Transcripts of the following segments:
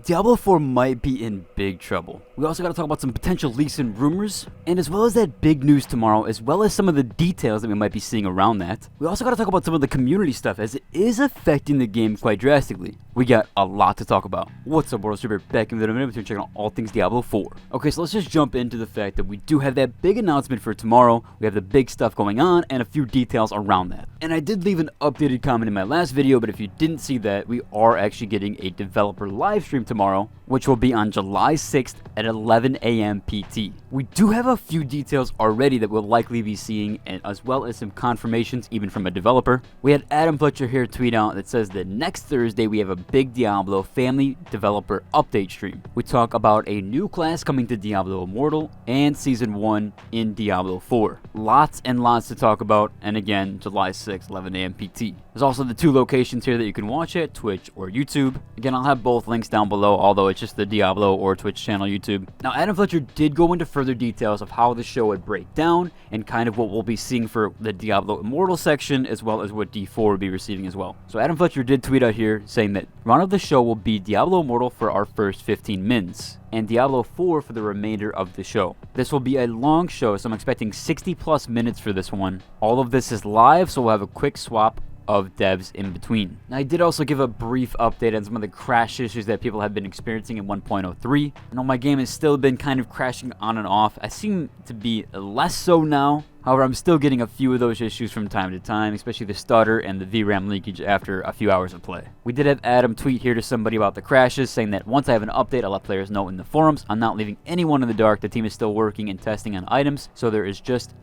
Diablo 4 might be in big trouble. We also got to talk about some potential leaks and rumors, and as well as that big news tomorrow, as well as some of the details that we might be seeing around that. We also got to talk about some of the community stuff, as it is affecting the game quite drastically. We got a lot to talk about. What's up, World Super? Back in the minute between checking out all things Diablo 4. Okay, so let's just jump into the fact that we do have that big announcement for tomorrow. We have the big stuff going on, and a few details around that. And I did leave an updated comment in my last video, but if you didn't see that, we are actually getting a developer live stream tomorrow, which will be on July 6th at 11 a.m. PT. We do have a few details already that we'll likely be seeing, and as well as some confirmations even from a developer. We had Adam Fletcher here tweet out that says that next Thursday we have a big Diablo family developer update stream. We talk about a new class coming to Diablo Immortal and Season 1 in Diablo 4. Lots and lots to talk about, and again, July 6th, 11 a.m. PT. There's also the two locations here that you can watch at, Twitch or YouTube. Again, I'll have both links down below, although it's just the Diablo or Twitch channel YouTube. Now, Adam Fletcher did go into further details of how the show would break down and kind of what we'll be seeing for the Diablo Immortal section, as well as what D4 will be receiving as well. So Adam Fletcher did tweet out here saying that run of the show will be Diablo Immortal for our first 15 mins, and Diablo 4 for the remainder of the show. This will be a long show, so I'm expecting 60 plus minutes for this one. All of this is live, so we'll have a quick swap of devs in between. Now, I did also give a brief update on some of the crash issues that people have been experiencing in 1.03. I know my game has still been kind of crashing on and off. I seem to be less so now. However, I'm still getting a few of those issues from time to time, especially the stutter and the VRAM leakage after a few hours of play. We did have Adam tweet here to somebody about the crashes, saying that once I have an update, I'll let players know in the forums. I'm not leaving anyone in the dark. The team is still working and testing on items, so there isn't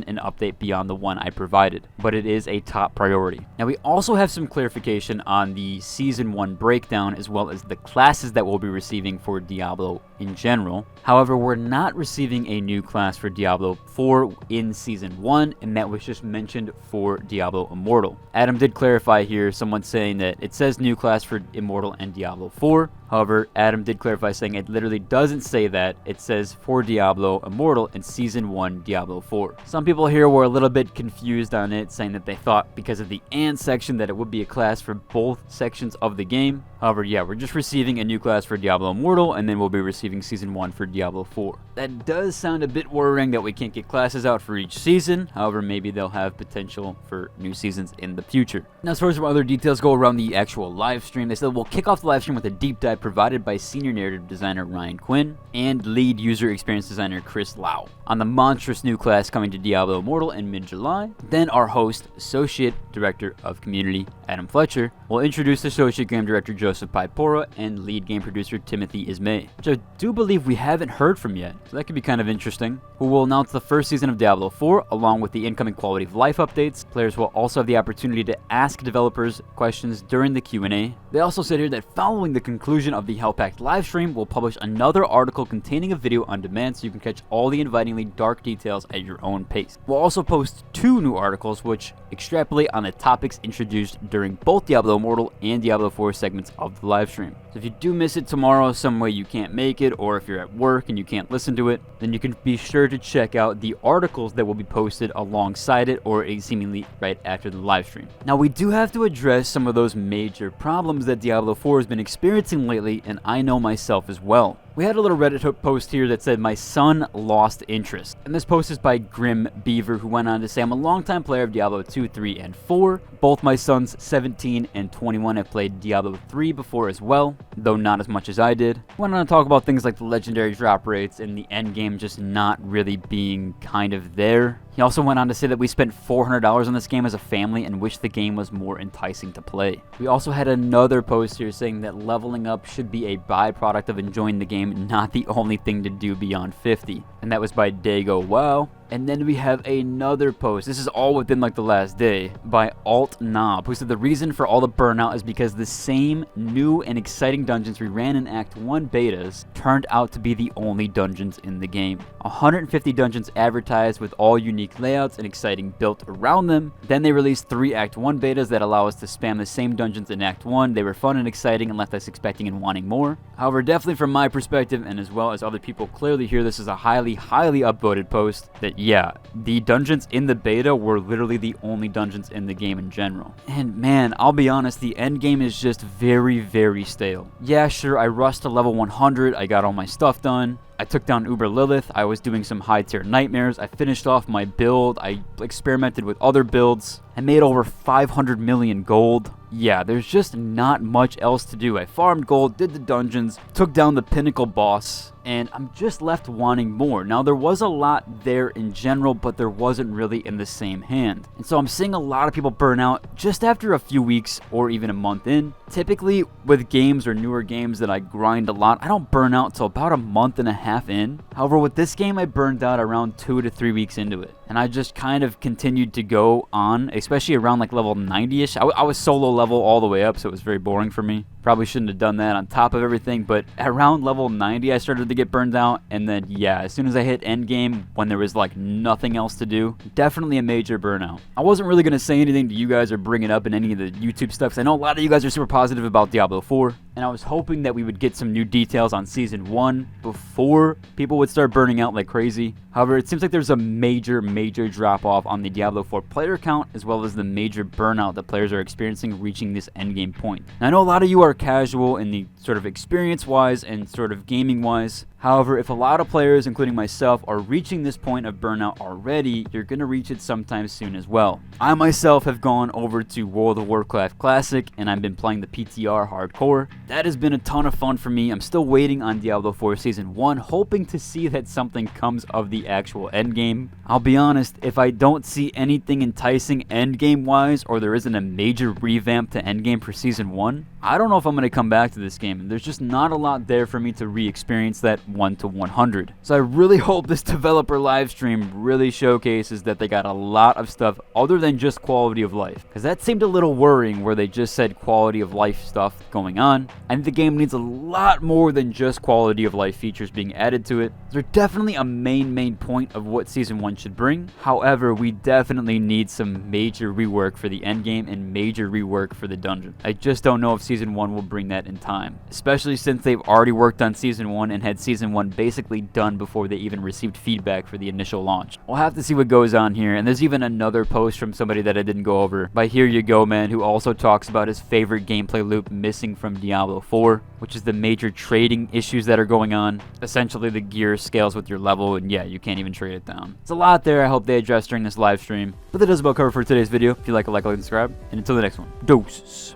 an update beyond the one I provided, but it is a top priority. Now, we also have some clarification on the Season 1 breakdown, as well as the classes that we'll be receiving for Diablo in general. However, we're not receiving a new class for Diablo 4 in Season 1, and that was just mentioned for Diablo Immortal. Adam did clarify here, someone saying that it says new class for Immortal and Diablo 4. However, Adam did clarify saying it literally doesn't say that. It says for Diablo Immortal and Season 1 Diablo 4. Some people here were a little bit confused on it, saying that they thought because of the and section that it would be a class for both sections of the game. However, yeah, we're just receiving a new class for Diablo Immortal, and then we'll be receiving Season 1 for Diablo 4. That does sound a bit worrying that we can't get classes out for each season. However, maybe they'll have potential for new seasons in the future. Now, as far as some other details go around the actual live stream, they said we'll kick off the live stream with a deep dive provided by senior narrative designer Ryan Quinn and lead user experience designer Chris Lau on the monstrous new class coming to Diablo Immortal in mid-July. Then our host, associate director of community Adam Fletcher, will introduce associate game director Joseph Pipora and lead game producer Timothy Ismay, which I do believe we haven't heard from yet, so that could be kind of interesting, who will announce the first season of Diablo 4 along with the incoming quality of life updates. Players will also have the opportunity to ask developers questions during the Q&A. They also said here that following the conclusion of the Hellpact live stream, we'll publish another article containing a video on demand so you can catch all the invitingly dark details at your own pace. We'll also post 2 new articles which extrapolate on the topics introduced during both Diablo Immortal and Diablo 4 segments of the live stream. So if you do miss it tomorrow, some way you can't make it, or if you're at work and you can't listen to it, then you can be sure to check out the articles that will be posted alongside it or seemingly right after the live stream. Now, we do have to address some of those major problems that Diablo 4 has been experiencing lately, and I know myself as well. We had a little Reddit post here that said, "My son lost interest." And this post is by Grim Beaver, who went on to say, "I'm a longtime player of Diablo 2, 3, and 4. Both my sons, 17 and 21, have played Diablo 3 before as well, though not as much as I did." Went on to talk about things like the legendary drop rates and the end game just not really being kind of there. He also went on to say that we spent $400 on this game as a family and wish the game was more enticing to play. We also had another post here saying that leveling up should be a byproduct of enjoying the game, not the only thing to do beyond 50. And that was by Dago Wow. And then we have another post, this is all within like the last day, by Alt Knob, who said the reason for all the burnout is because the same new and exciting dungeons we ran in Act 1 betas turned out to be the only dungeons in the game. 150 dungeons advertised with all unique layouts and exciting built around them. Then they released 3 Act 1 betas that allow us to spam the same dungeons in Act 1. They were fun and exciting and left us expecting and wanting more. However, definitely from my perspective, and as well as other people clearly here, this is a highly upvoted post that yeah, the dungeons in the beta were literally the only dungeons in the game in general. And man, I'll be honest, the end game is just very, very stale. Yeah, sure, I rushed to level 100, I got all my stuff done. I took down Uber Lilith, I was doing some high tier nightmares, I finished off my build, I experimented with other builds, I made over 500 million gold. Yeah, there's just not much else to do. I farmed gold, did the dungeons, took down the pinnacle boss, and I'm just left wanting more. Now, there was a lot there in general, but there wasn't really in the same hand. And so I'm seeing a lot of people burn out just after a few weeks or even a month in. Typically, with games or newer games that I grind a lot, I don't burn out till about a month and a half in. However, with this game, I burned out around 2 to 3 weeks into it. And I just kind of continued to go on, especially around like level 90-ish. I was solo level all the way up, so it was very boring for me. Probably shouldn't have done that on top of everything, but around level 90, I started to get burned out. And then, yeah, as soon as I hit endgame, when there was like nothing else to do, definitely a major burnout. I wasn't really going to say anything to you guys or bring it up in any of the YouTube stuff, because I know a lot of you guys are super positive about Diablo 4. And I was hoping that we would get some new details on Season 1 before people would start burning out like crazy. However, it seems like there's a major drop-off on the Diablo 4 player count, as well as the major burnout that players are experiencing reaching this endgame point. Now, I know a lot of you are casual in the sort of experience-wise and sort of gaming-wise. However, if a lot of players, including myself, are reaching this point of burnout already, you're going to reach it sometime soon as well. I myself have gone over to World of Warcraft Classic, and I've been playing the PTR Hardcore. That has been a ton of fun for me. I'm still waiting on Diablo 4 Season 1, hoping to see that something comes of the actual endgame. I'll be honest, if I don't see anything enticing endgame-wise, or there isn't a major revamp to endgame for Season 1, I don't know if I'm going to come back to this game. There's just not a lot there for me to re-experience that 1 to 100. So I really hope this developer live stream really showcases that they got a lot of stuff other than just quality of life. Because that seemed a little worrying where they just said quality of life stuff going on. I think the game needs a lot more than just quality of life features being added to it. They're definitely a main point of what Season 1 should bring. However, we definitely need some major rework for the endgame and major rework for the dungeon. I just don't know if Season 1 will bring that in time. Especially since they've already worked on Season 1 and had Season 1 basically done before they even received feedback for the initial launch. We'll have to see what goes on here. And there's even another post from somebody that I didn't go over by Here You Go Man, who also talks about his favorite gameplay loop missing from Diablo 4, which is the major trading issues that are going on. Essentially, the gear scales with your level, and yeah, you can't even trade it down. It's a lot there I hope they address during this live stream. But that does about cover for today's video. If you like it, and subscribe. And until the next one, doses.